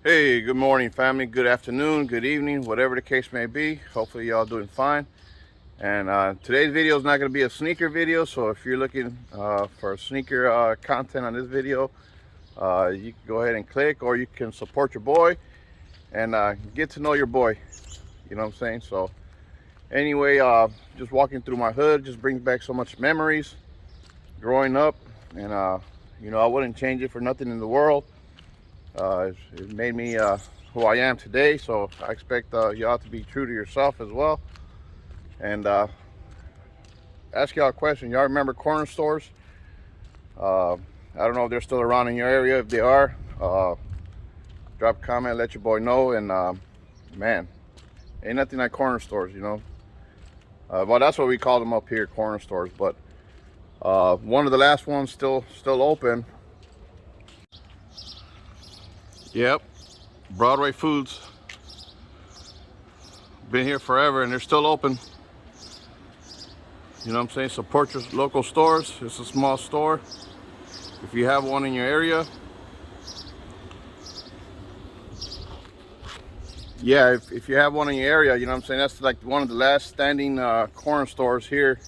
Hey, good morning, family. Good afternoon, good evening, whatever the case may be. Hopefully, y'all doing fine. And today's video is not going to be a sneaker video. So if you're looking for sneaker content on this video, you can go ahead and click, or you can support your boy and get to know your boy. You know what I'm saying? So anyway, just walking through my hood just brings back so much memories growing up, and I wouldn't change it for nothing in the world. It made me who I am today, so I expect y'all to be true to yourself as well. And ask y'all a question. Y'all remember corner stores? I don't know if they're still around in your area. If they are, drop a comment, let your boy know. And man, ain't nothing like corner stores, you know. Well, that's what we call them up here, corner stores. But one of the last ones still open. Yep, Broadway Foods. Been here forever, and they're still open. You know what I'm saying? Support your local stores. It's a small store. If you have one in your area, yeah, if you have one in your area, you know what I'm saying? That's like one of the last standing corner stores here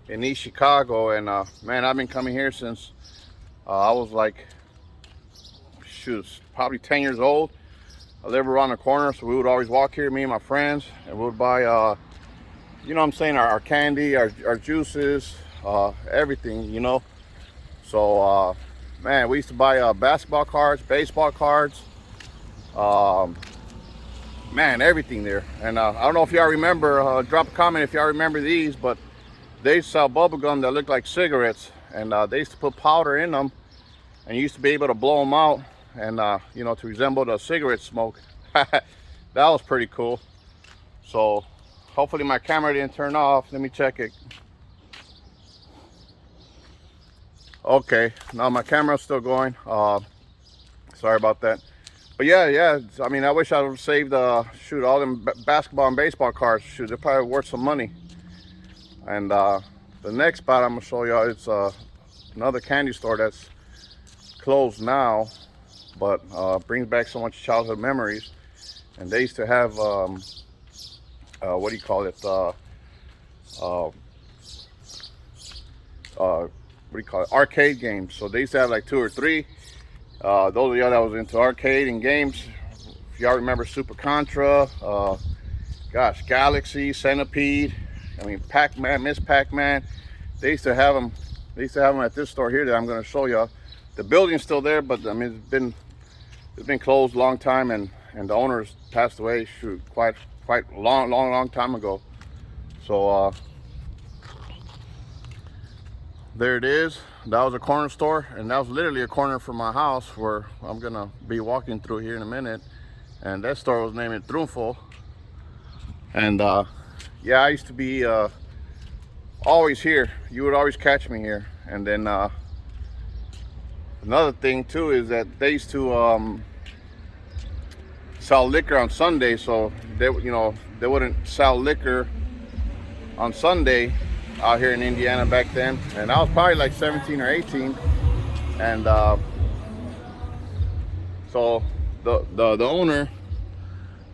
in East Chicago. And man, I've been coming here since I was like, shoot, probably 10 years old. I live around the corner, so we would always walk here, me and my friends, and we would buy, you know what I'm saying, our candy, our juices, everything, you know. So, man, we used to buy basketball cards, baseball cards, man, everything there. And I don't know if y'all remember, drop a comment if y'all remember these, but they used to sell bubble gum that looked like cigarettes, and they used to put powder in them, and you used to be able to blow them out, and you know, to resemble the cigarette smoke. That was pretty cool. So hopefully my camera didn't turn off. Let me check it. Okay, now my camera's still going. Sorry about that. But yeah. I mean, I wish I would have saved shoot, all them basketball and baseball cards. Shoot, they're probably worth some money. And the next spot I'm gonna show y'all, it's another candy store that's closed now, but brings back so much childhood memories. And they used to have what do you call it? What do you call it? Arcade games. So they used to have like 2 or 3. Those of y'all that was into arcade and games, if y'all remember Super Contra, gosh, Galaxy, Centipede, I mean Pac-Man, Miss Pac-Man. They used to have them. They used to have them at this store here that I'm going to show y'all. The building's still there, but I mean it's been closed a long time, and the owners passed away. Shoot, quite long time ago. So there it is. That was a corner store, and that was literally a corner from my house where I'm gonna be walking through here in a minute. And that store was named Triunfo. And yeah, I used to be always here. You would always catch me here. And then another thing too is that they used to sell liquor on Sunday, so they wouldn't sell liquor on Sunday out here in Indiana back then. And I was probably like 17 or 18, and so the owner,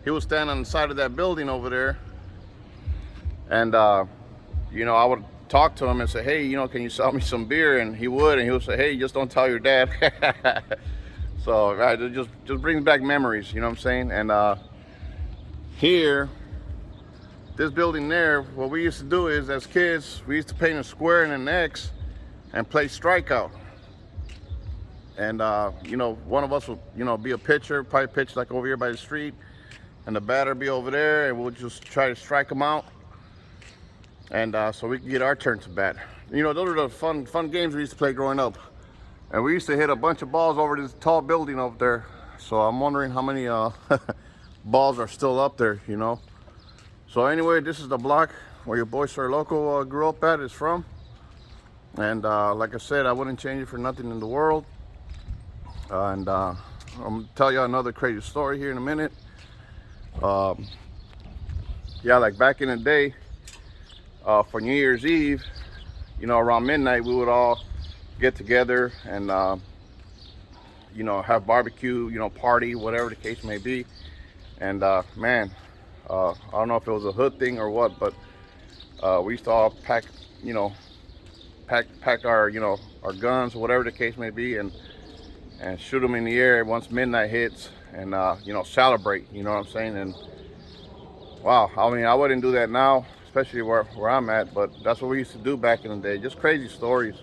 he was standing on the side of that building over there, and I would talk to him and say, hey, can you sell me some beer? And he would, and he would say, hey, just don't tell your dad. So right, it just brings back memories, you know what I'm saying? And here, this building there, what we used to do is, as kids, we used to paint a square and an X and play strikeout. And one of us would be a pitcher, probably pitch like over here by the street, and the batter be over there, and we'll just try to strike them out, and so we can get our turn to bat. Those are the fun games we used to play growing up. And we used to hit a bunch of balls over this tall building over there. So I'm wondering how many balls are still up there, So anyway, this is the block where your boy Sir Loco grew up at, is from. And like I said, I wouldn't change it for nothing in the world. And I'm gonna tell you another crazy story here in a minute. Yeah, like back in the day, for New Year's Eve, around midnight, we would all get together and you know, have barbecue, you know, party, whatever the case may be. And man, I don't know if it was a hood thing or what, but we used to all pack, you know, pack our, you know, our guns, whatever the case may be, and shoot them in the air once midnight hits, and you know, celebrate, you know what I'm saying? And wow, I mean, I wouldn't do that now, especially where I'm at, but that's what we used to do back in the day. Just crazy stories.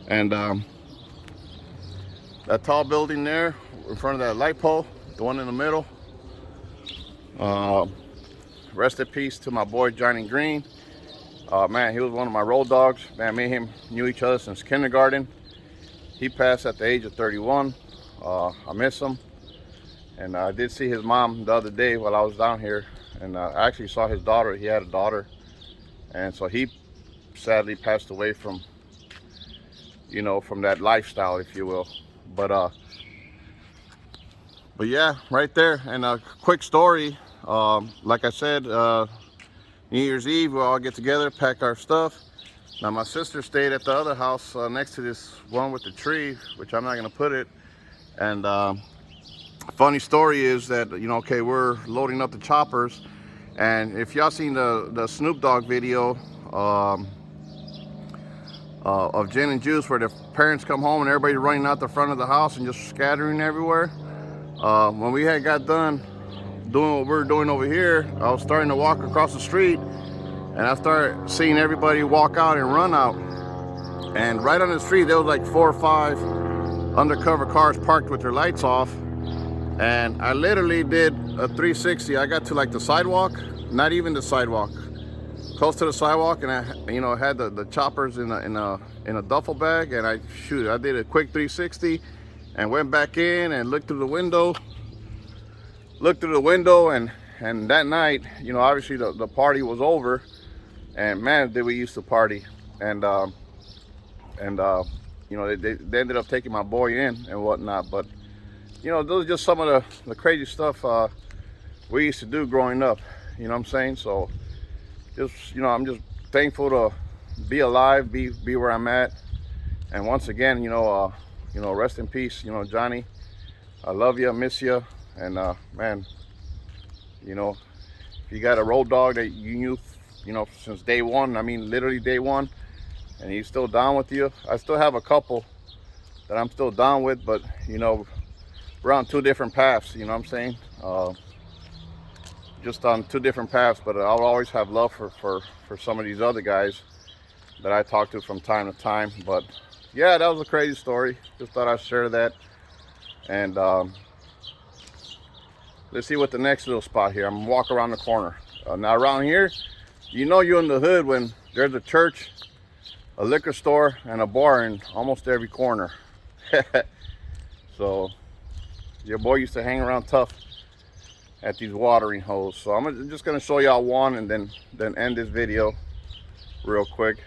And that tall building there in front of that light pole, the one in the middle, rest in peace to my boy Johnny Green. Man, he was one of my road dogs. Man, me and him knew each other since kindergarten. He passed at the age of 31. I miss him. And I did see his mom the other day while I was down here. And I actually saw his daughter. He had a daughter. And so he sadly passed away from, you know, from that lifestyle, if you will. But yeah, right there. And a quick story. Like I said, New Year's Eve, we'll all get together, pack our stuff. Now my sister stayed at the other house next to this one with the tree, which I'm not gonna put it. And funny story is that, you know, okay, we're loading up the choppers, and if y'all seen the Snoop Dogg video of Gin and Juice, where the parents come home and everybody's running out the front of the house and just scattering everywhere, when we had got done doing what we were doing over here, I was starting to walk across the street, and I started seeing everybody walk out and run out. And right on the street, there was like 4 or 5 undercover cars parked with their lights off. And I literally did a 360. I got to like the sidewalk, not even the sidewalk, close to the sidewalk, and I, you know, had the choppers in a duffel bag, and I did a quick 360 and went back in and looked through the window. And that night, you know, obviously the party was over, and man, did we used to party. And you know, they ended up taking my boy in and whatnot. But you know, those are just some of the crazy stuff we used to do growing up, you know what I'm saying? So just, you know, I'm just thankful to be alive, be where I'm at. And once again, you know, rest in peace, you know, Johnny. I love you, I miss you. And man, you know, if you got a road dog that you knew, you know, since day one, I mean literally day one, and he's still down with you. I still have a couple that I'm still down with, but you know, we're on 2 different paths, you know what I'm saying? Just on 2 different paths, but I'll always have love for some of these other guys that I talk to from time to time. But yeah, that was a crazy story. Just thought I'd share that. And let's see what the next little spot here. I'm gonna walk around the corner. Now around here, you know, you're in the hood when there's a church, a liquor store, and a bar in almost every corner. So your boy used to hang around tough at these watering holes. So I'm just gonna show y'all one, and then end this video real quick.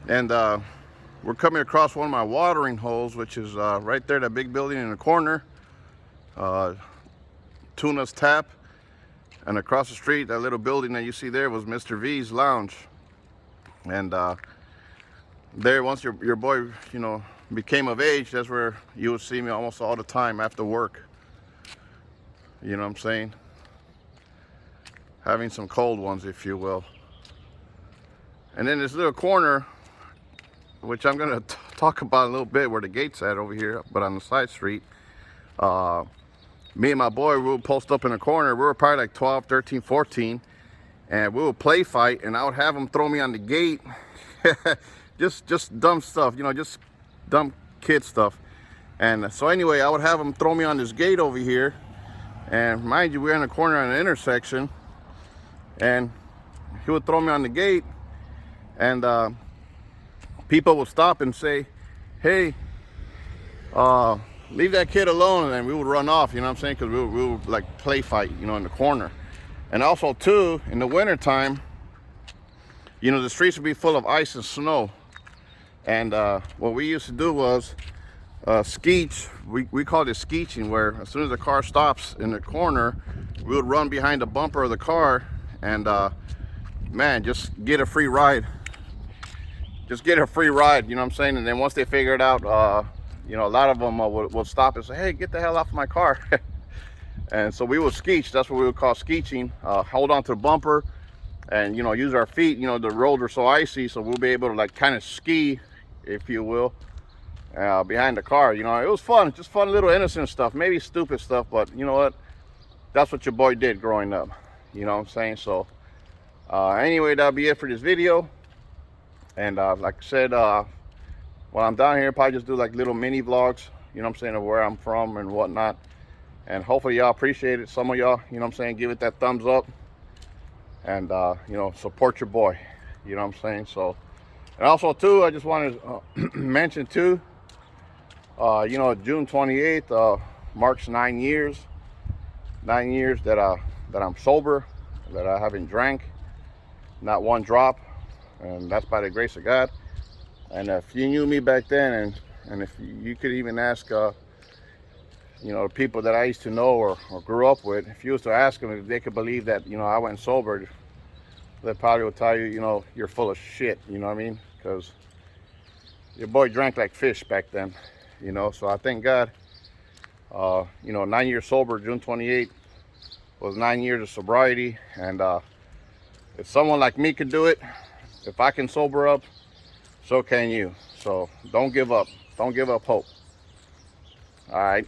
And we're coming across one of my watering holes, which is right there, that big building in the corner, Tuna's Tap. And across the street, that little building that you see there was Mr. V's Lounge. And there, once your boy, you know, became of age, that's where you would see me almost all the time after work. You know what I'm saying? Having some cold ones, if you will. And then this little corner, which I'm gonna talk about a little bit, where the gate's at over here, but on the side street. Me and my boy, we would post up in a corner. We were probably like 12, 13, 14, and we would play fight, and I would have them throw me on the gate. just dumb stuff, you know, just dumb kid stuff. And so anyway, I would have them throw me on this gate over here, and mind you, we're in a corner on an intersection, and he would throw me on the gate, and people would stop and say, hey, leave that kid alone, and we would run off, you know what I'm saying? Because we would like play fight, you know, in the corner. And also too, in the winter time, you know, the streets would be full of ice and snow. And what we used to do was skeech. We called it skeeching, where as soon as the car stops in the corner, we would run behind the bumper of the car and man, just get a free ride. just get a free ride, you know what I'm saying? And then once they figure it out, you know, a lot of them will stop and say, hey, get the hell off my car. And so we will skeech. That's what we would call skeeching. Hold on to the bumper and, you know, use our feet. You know, the roads are so icy, so we'll be able to like kind of ski, if you will, behind the car. You know, it was fun, just fun little innocent stuff, maybe stupid stuff, but you know what? That's what your boy did growing up. You know what I'm saying? So anyway, that'll be it for this video. And like I said, when I'm down here, probably just do like little mini vlogs, you know what I'm saying, of where I'm from and whatnot. And hopefully y'all appreciate it. Some of y'all, you know what I'm saying, give it that thumbs up. And, you know, support your boy. You know what I'm saying? So, and also, too, I just wanted to mention, too, you know, June 28th marks 9 years. 9 years that I'm sober, that I haven't drank, not one drop. And that's by the grace of God. And if you knew me back then, and if you could even ask, you know, the people that I used to know or grew up with, if you was to ask them if they could believe that, you know, I went sober, they probably will tell you, you know, you're full of shit, you know what I mean? Because your boy drank like fish back then, you know. So I thank God, you know, 9 years sober, June 28th was 9 years of sobriety. And if someone like me could do it, if I can sober up, so can you. So don't give up. Don't give up hope. All right.